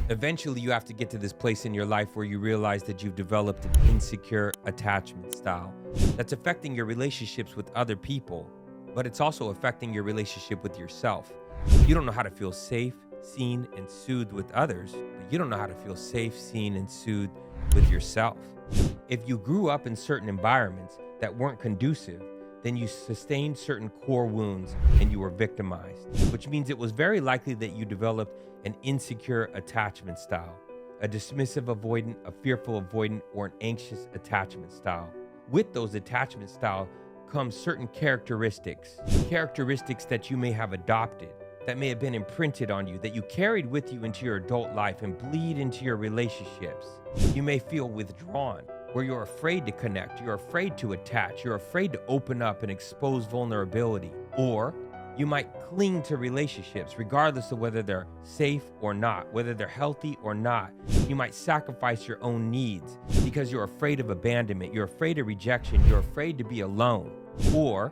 Eventually, you have to get to this place in your life where you realize that you've developed an insecure attachment style that's affecting your relationships with other people, but it's also affecting your relationship with yourself. You don't know how to feel safe, seen, and soothed with others, but you don't know how to feel safe, seen, and soothed with yourself. If you grew up in certain environments that weren't conducive, then you sustained certain core wounds and you were victimized, which means it was very likely that you developed an insecure attachment style, a dismissive avoidant, a fearful avoidant, or an anxious attachment style. With those attachment style comes certain characteristics that you may have adopted, that may have been imprinted on you, that you carried with you into your adult life and bleed into your relationships. You may feel withdrawn, where you're afraid to connect, you're afraid to attach, you're afraid to open up and expose vulnerability. Or you might cling to relationships regardless of whether they're safe or not, whether they're healthy or not. You might sacrifice your own needs because you're afraid of abandonment, you're afraid of rejection, you're afraid to be alone. Or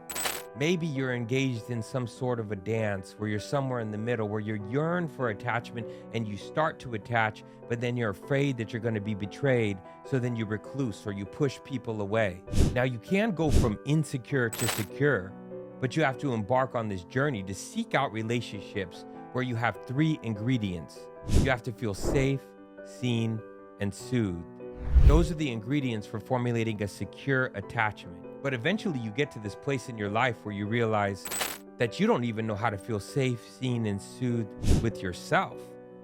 maybe you're engaged in some sort of a dance where you're somewhere in the middle, where you yearn for attachment and you start to attach, but then you're afraid that you're going to be betrayed. So then you recluse or you push people away. Now you can go from insecure to secure, but you have to embark on this journey to seek out relationships where you have three ingredients. You have to feel safe, seen, and soothed. Those are the ingredients for formulating a secure attachment. But eventually you get to this place in your life where you realize that you don't even know how to feel safe, seen, and soothed with yourself.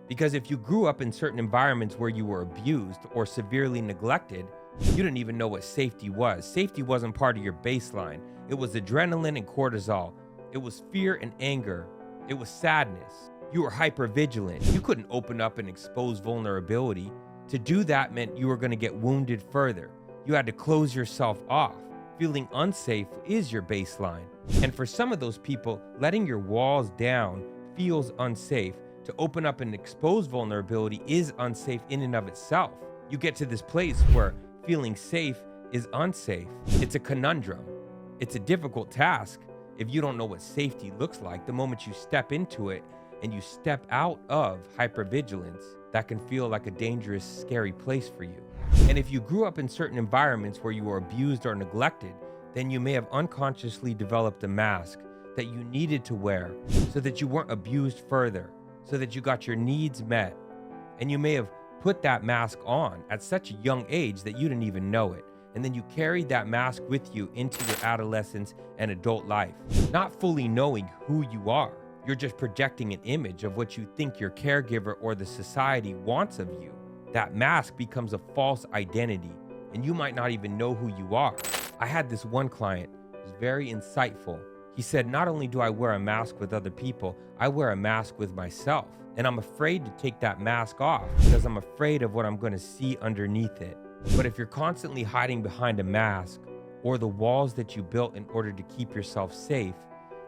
Because if you grew up in certain environments where you were abused or severely neglected, you didn't even know what safety was. Safety wasn't part of your baseline. It was adrenaline and cortisol. It was fear and anger. It was sadness. You were hypervigilant. You couldn't open up and expose vulnerability. To do that meant you were going to get wounded further. You had to close yourself off. Feeling unsafe is your baseline. And for some of those people, letting your walls down feels unsafe. To open up and expose vulnerability is unsafe in and of itself. You get to this place where feeling safe is unsafe. It's a conundrum. It's a difficult task if you don't know what safety looks like. The moment you step into it and you step out of hypervigilance, that can feel like a dangerous, scary place for you. And if you grew up in certain environments where you were abused or neglected, then you may have unconsciously developed a mask that you needed to wear so that you weren't abused further, so that you got your needs met. And you may have put that mask on at such a young age that you didn't even know it. And then you carried that mask with you into your adolescence and adult life, not fully knowing who you are. You're just projecting an image of what you think your caregiver or the society wants of you. That mask becomes a false identity, and you might not even know who you are. I had this one client who was very insightful. He said, not only do I wear a mask with other people, I wear a mask with myself. And I'm afraid to take that mask off because I'm afraid of what I'm going to see underneath it. But if you're constantly hiding behind a mask or the walls that you built in order to keep yourself safe,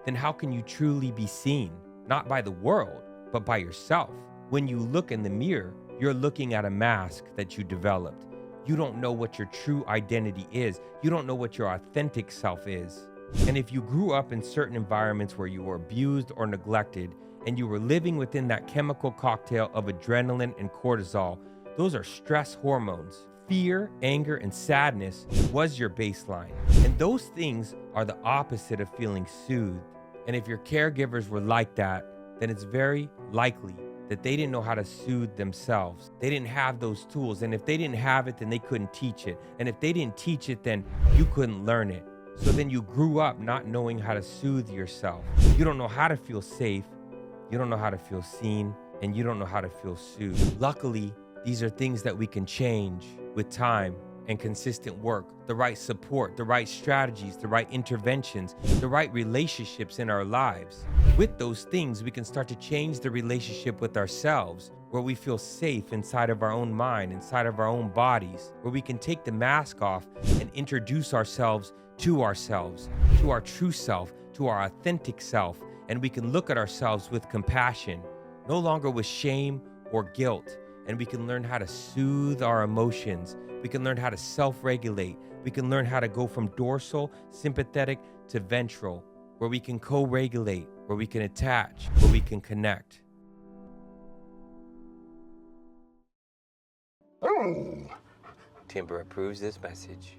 then how can you truly be seen? Not by the world, but by yourself. When you look in the mirror, you're looking at a mask that you developed. You don't know what your true identity is. You don't know what your authentic self is. And if you grew up in certain environments where you were abused or neglected, and you were living within that chemical cocktail of adrenaline and cortisol, those are stress hormones. Fear, anger, and sadness was your baseline. And those things are the opposite of feeling soothed. And if your caregivers were like that, then it's very likely that they didn't know how to soothe themselves. They didn't have those tools. And if they didn't have it, then they couldn't teach it. And if they didn't teach it, then you couldn't learn it. So then you grew up not knowing how to soothe yourself. You don't know how to feel safe. You don't know how to feel seen. And you don't know how to feel soothed. Luckily, these are things that we can change with time and consistent work, the right support, the right strategies, the right interventions, the right relationships in our lives. With those things, we can start to change the relationship with ourselves, where we feel safe inside of our own mind, inside of our own bodies, where we can take the mask off and introduce ourselves, to our true self, to our authentic self, and we can look at ourselves with compassion, no longer with shame or guilt. And we can learn how to soothe our emotions. We can learn how to self-regulate. We can learn how to go from dorsal, sympathetic to ventral, where we can co-regulate, where we can attach, where we can connect. Timber approves this message.